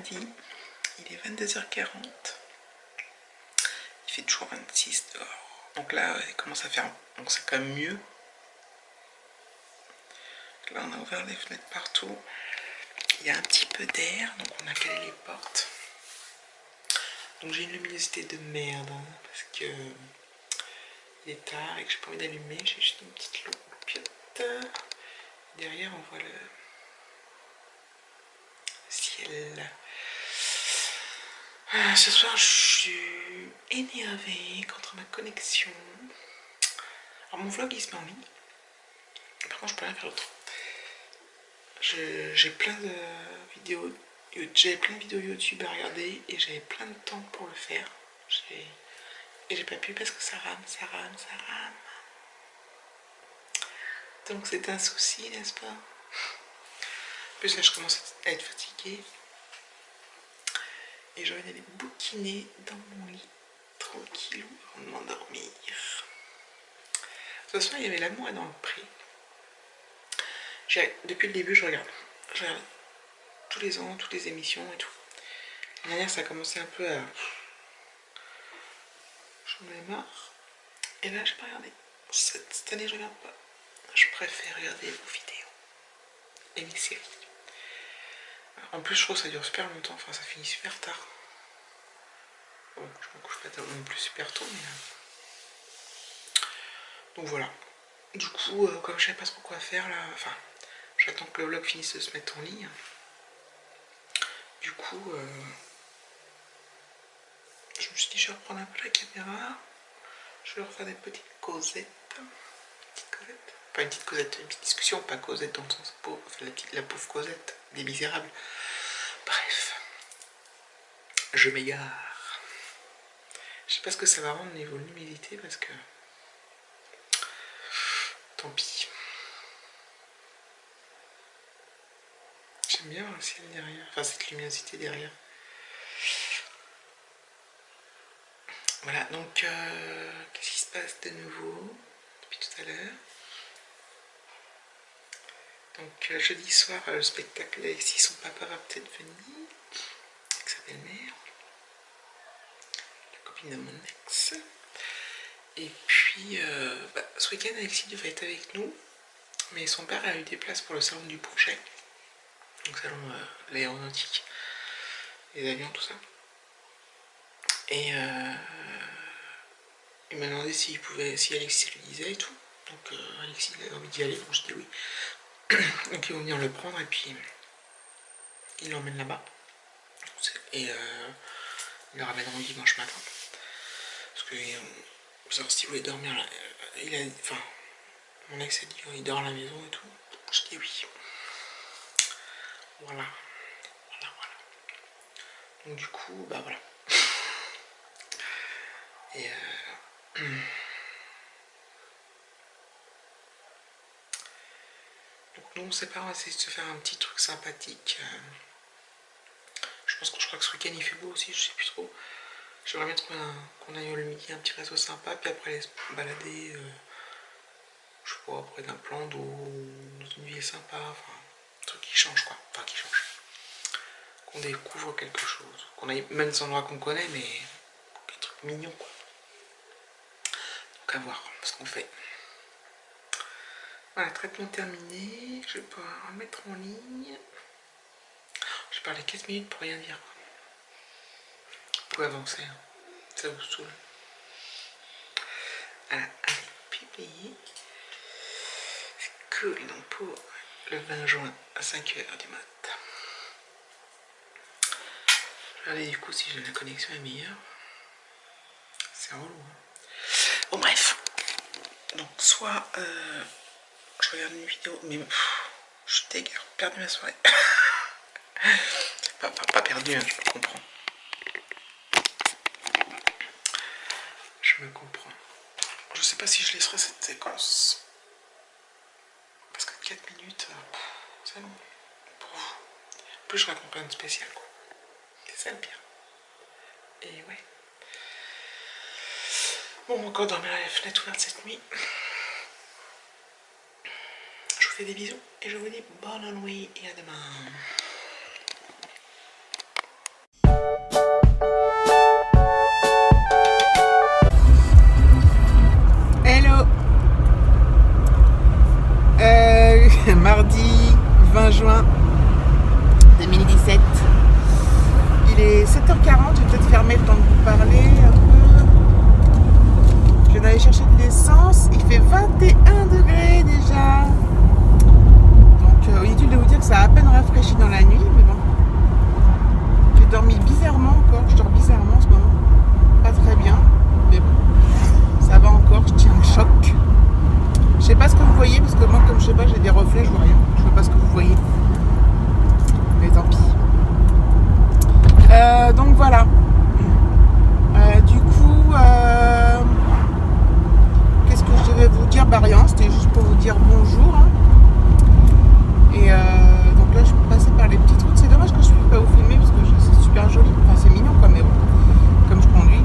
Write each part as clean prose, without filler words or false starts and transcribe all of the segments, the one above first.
lundi, il est 22h40, il fait toujours 26 dehors. Donc là, il commence à faire, donc c'est quand même mieux. Là, on a ouvert les fenêtres partout. Il y a un petit peu d'air, donc on a calé les portes. Donc j'ai une luminosité de merde, hein, parce que il est tard et que j'ai pas envie d'allumer. J'ai juste une petite lampiote. Derrière, on voit le ciel. Ce soir, je suis énervée contre ma connexion. Alors mon vlog, il se met en ligne. Par contre, je peux rien faire d'autre. J'ai plein de vidéos. J'avais plein de vidéos YouTube à regarder et j'avais plein de temps pour le faire. Et j'ai pas pu parce que ça rame. Donc c'est un souci, n'est-ce pas? En plus là je commence à être fatiguée. Et j'ai envie d'aller bouquiner dans mon lit, tranquillou, avant de m'endormir. Ce soir il y avait L'amour est dans le pré. Depuis le début je regarde tous les ans, toutes les émissions et tout. L'année dernière ça a commencé un peu à... J'en ai marre. Et là j'ai pas regardé. Cette année je regarde pas. Je préfère regarder vos vidéos et mes séries. En plus je trouve que ça dure super longtemps, enfin ça finit super tard. Bon, je me couche pas non plus super tôt, mais... Donc voilà. Du coup, comme je savais pas trop quoi faire là, enfin, j'attends que le vlog finisse de se mettre en ligne. Du coup, je me suis dit je vais reprendre un peu la caméra. Je vais refaire des petites causettes. Pas une petite causette, une petite discussion, pas causette dans le sens pauvre, enfin, la pauvre Cosette, des Misérables. Bref, je m'égare. Je sais pas ce que ça va rendre au niveau de l'humidité parce que... Tant pis. J'aime bien le ciel derrière, enfin cette luminosité derrière. Voilà, donc qu'est-ce qui se passe de nouveau depuis tout à l'heure? Donc jeudi soir, le spectacle d'Alexis, son papa va peut-être venir, avec sa belle-mère, la copine de mon ex. Et puis, ce week-end, Alexis devait être avec nous, mais son père a eu des places pour le salon du Bourget, donc salon l'aéronautique, les avions, tout ça. Et il m'a demandé si Alexis lui disait et tout. Donc Alexis il avait envie d'y aller, donc je dis oui. Donc ils vont venir le prendre et puis ils l'emmènent là-bas. Et ils le ramèneront dimanche matin. Parce que pour savoir s'il voulait dormir là, enfin, mon ex a dit il dort à la maison et tout. Je dis oui. Voilà. Donc du coup, bah voilà. Et donc nous on sait pas, on va essayer de se faire un petit truc sympathique. Je crois que ce week-end il fait beau aussi, je sais plus trop. J'aimerais bien trouver qu'on aille le midi un petit réseau sympa, puis après aller se balader, je sais pas, près d'un plan d'eau, dans une ville sympa, enfin, un truc qui change quoi, enfin qui change. Qu'on découvre quelque chose, qu'on aille même des endroits qu'on connaît, mais des trucs mignons quoi. Donc à voir ce qu'on fait. Voilà, traitement terminé, je vais pouvoir mettre en ligne. J'ai parlé 4 minutes pour rien dire. Vous pouvez avancer, hein. Ça vous saoule. Voilà, allez, pipi. C'est cool, donc pour le 20 juin à 5h du mat. Je vais regarder du coup si la connexion est meilleure. C'est relou, hein. Bon bref. Donc soit je regarde une vidéo, mais je suis dégueu, perdu ma soirée. pas perdu, hein, je me comprends. Je me comprends. Je sais pas si je laisserai cette séquence. Parce que 4 minutes, c'est long. Pour vous. En plus je raconte rien de spécial quoi. C'est ça le pire. Et ouais. Bon, on va encore dormir à la fenêtre ouverte cette nuit. Je vous fais des bisous et je vous dis bonne nuit et à demain. 21 degrés déjà. Donc inutile de vous dire que ça a à peine rafraîchi dans la nuit, mais bon. J'ai dormi bizarrement encore, je dors bizarrement en ce moment. Pas très bien, mais bon. Ça va encore, je tiens le choc. Je sais pas ce que vous voyez, parce que moi comme je sais pas, j'ai des reflets, je vois rien. Je vois pas ce que vous voyez. Mais tant pis. Donc voilà. Du coup, qu'est-ce que je devais vous dire? Bah rien, c'était juste pour vous dire bonjour. Hein. Et donc là, je peux passer par les petites routes. C'est dommage que je ne puisse pas vous filmer parce que c'est super joli. Enfin, c'est mignon quoi, mais bon, comme je conduis.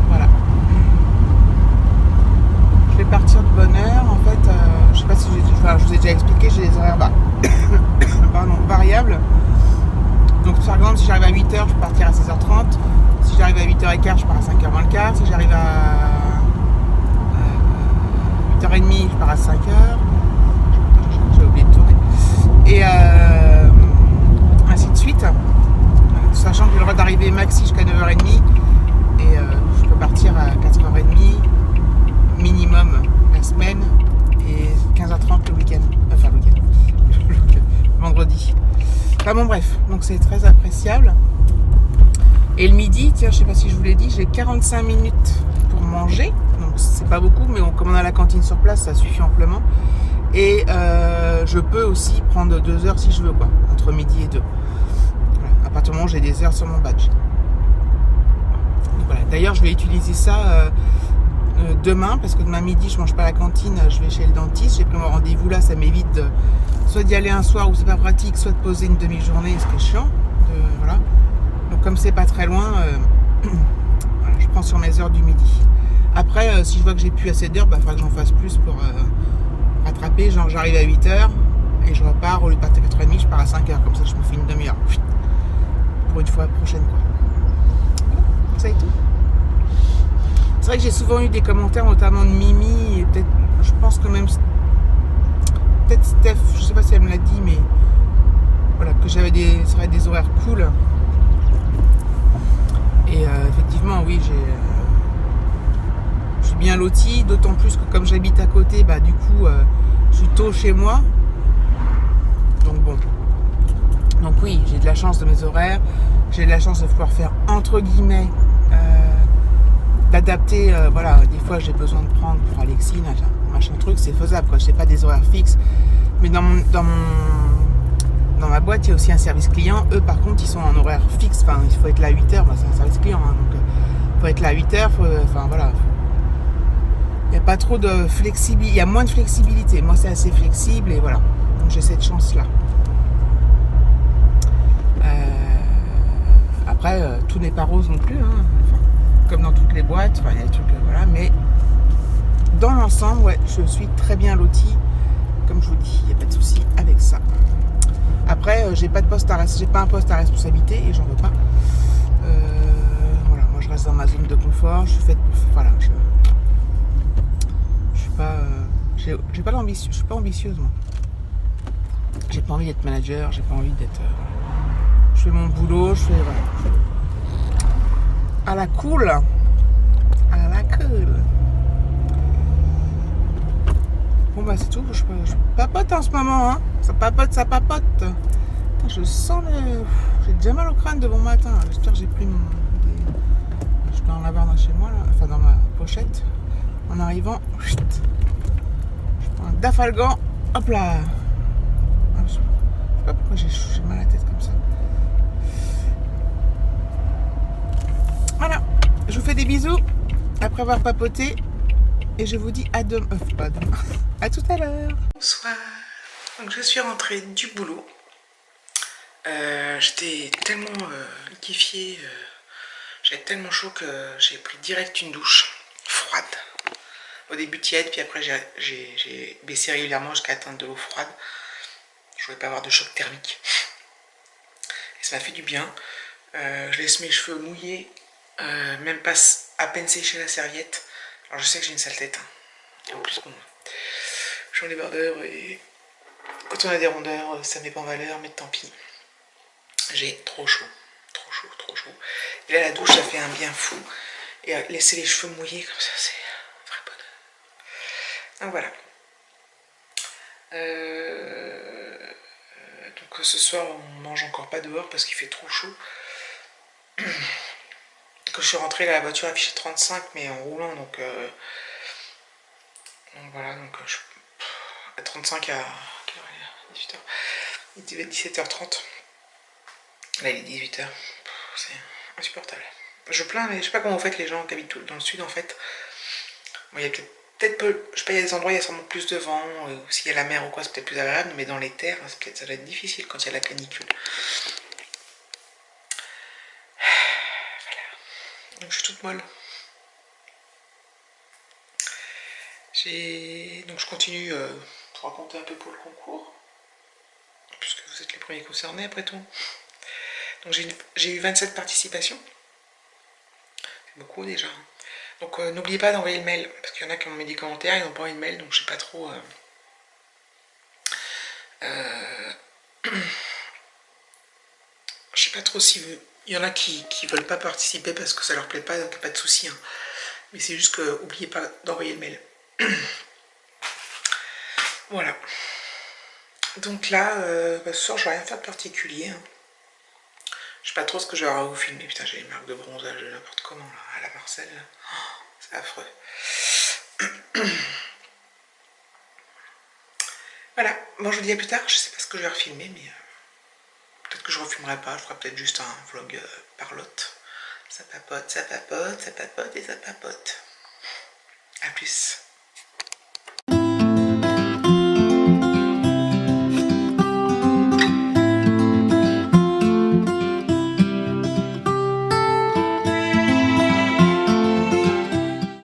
Voilà. Je vais partir de bonne heure. En fait, je sais pas si je vous ai déjà expliqué, j'ai des horaires variables. Donc par exemple, si j'arrive à 8h, je peux partir à 16h30. Si j'arrive à 8h15, je pars à 5h moins le quart. Si j'arrive à 8h30, je pars à 5h. J'ai oublié de tourner. Et ainsi de suite. Sachant que j'ai le droit d'arriver maxi jusqu'à 9h30. Et je peux partir à 4h30 minimum la semaine. Et 15h30 le week-end. Enfin le week-end. Vendredi. Enfin bon bref, donc c'est très appréciable. Et le midi, tiens, je sais pas si je vous l'ai dit, j'ai 45 minutes pour manger. Donc c'est pas beaucoup, mais comme on a la cantine sur place, ça suffit amplement. Et je peux aussi prendre 2 heures si je veux, quoi, entre midi et 2. Voilà, à partir du moment où j'ai des heures sur mon badge. Voilà. D'ailleurs, je vais utiliser ça demain, parce que demain midi, je mange pas à la cantine, je vais chez le dentiste. J'ai pris mon rendez-vous là, ça m'évite soit d'y aller un soir où c'est pas pratique, soit de poser une demi-journée, ce qui est chiant. Voilà. Donc comme c'est pas très loin, voilà, je prends sur mes heures du midi. Après, si je vois que j'ai plus assez d'heures, bah, il faudra que j'en fasse plus pour rattraper. Genre j'arrive à 8h et je repars, au lieu de partir à 4h30, je pars à 5h. Comme ça, je me fais une demi-heure. Pour une fois prochaine, quoi. Voilà, ça et tout. C'est vrai que j'ai souvent eu des commentaires, notamment de Mimi, et peut-être, je pense que même, peut-être Steph, je sais pas si elle me l'a dit, mais voilà, que j'avais des horaires cool. Et effectivement, oui, je suis bien lotie, d'autant plus que comme j'habite à côté, bah du coup, je suis tôt chez moi. Donc bon. Donc oui, j'ai de la chance de mes horaires, j'ai de la chance de pouvoir faire entre guillemets, d'adapter, voilà, des fois j'ai besoin de prendre pour Alexis, machin truc, c'est faisable, quoi. Je sais pas des horaires fixes, mais dans ma boîte, il y a aussi un service client. Eux, par contre, ils sont en horaire fixe. Enfin, il faut être là à 8h. Bah, c'est un service client. Hein, donc, il faut être là à 8h. Enfin, voilà. Il n'y a pas trop de flexibilité. Il y a moins de flexibilité. Moi, c'est assez flexible. Et voilà. Donc, j'ai cette chance-là. Après, tout n'est pas rose non plus. Hein. Enfin, comme dans toutes les boîtes. Enfin, il y a des trucs... voilà. Mais dans l'ensemble, ouais, je suis très bien lotie. Comme je vous dis, il n'y a pas de souci avec ça. Après, j'ai pas un poste à responsabilité et j'en veux pas. Voilà, moi je reste dans ma zone de confort. Je suis faite pour, voilà, je suis pas, j'ai pas l'ambition, je suis pas ambitieuse moi. J'ai pas envie d'être manager, j'ai pas envie d'être. Je fais mon boulot, je fais voilà. À la cool, à la cool. Bon bah c'est tout, je papote en ce moment, hein. Ça papote. Je sens j'ai déjà mal au crâne de bon matin. J'espère que j'ai pris je peux en avoir dans chez moi là, enfin dans ma pochette. En arrivant, je prends un dafalgan, hop là. Je sais pas pourquoi j'ai mal à la tête comme ça. Voilà, je vous fais des bisous après avoir papoté et je vous dis à demain. Pas demain. À tout à l'heure. Bonsoir. Donc je suis rentrée du boulot. J'étais tellement liquéfiée, j'avais tellement chaud que j'ai pris direct une douche froide. Au début tiède, puis après j'ai baissé régulièrement jusqu'à atteindre de l'eau froide. Je voulais pas avoir de choc thermique. Et ça m'a fait du bien. Je laisse mes cheveux mouillés, même pas à peine sécher la serviette. Alors je sais que j'ai une sale tête. Hein. Et en plus, bon, je suis en débardeur et quand on a des rondeurs, ça met pas en valeur, mais tant pis. J'ai trop chaud. Et là, la douche, ça fait un bien fou. Et laisser les cheveux mouillés comme ça, c'est un vrai bonheur. Donc voilà. Donc ce soir on mange encore pas dehors parce qu'il fait trop chaud. Quand je suis rentrée, la voiture affichait 35 mais en roulant, donc voilà, donc à 35 à 18h. Il devait être 17h30. Là il est 18h. C'est insupportable. Je plains, mais je sais pas comment vous faites les gens qui habitent dans le sud en fait. Bon, il y a peut-être peu, je sais pas, il y a des endroits où il y a sûrement plus de vent, ou s'il y a la mer ou quoi, c'est peut-être plus agréable, mais dans les terres, ça doit être difficile quand il y a la canicule. Donc je suis toute molle. Donc je continue pour raconter un peu pour le concours, puisque vous êtes les premiers concernés après tout. Donc j'ai eu 27 participations. C'est beaucoup déjà. Donc n'oubliez pas d'envoyer le mail, parce qu'il y en a qui ont mis des commentaires, ils n'ont pas envoyé le mail, donc je sais pas trop... je sais pas trop si il y en a qui veulent pas participer parce que ça leur plaît pas, donc pas de souci. Hein. Mais c'est juste que n'oubliez pas d'envoyer le mail. Voilà. Donc là, ce soir, je vais rien faire de particulier. Hein. Je sais pas trop ce que je vais avoir à vous filmer. Putain, j'ai les marques de bronzage de n'importe comment, là, à la Marcel. Oh, c'est affreux. Voilà. Bon, je vous dis à plus tard. Je sais pas ce que je vais refilmer, mais peut-être que je refilmerai pas. Je ferai peut-être juste un vlog par lot. Ça papote, ça papote, ça papote et ça papote. A plus.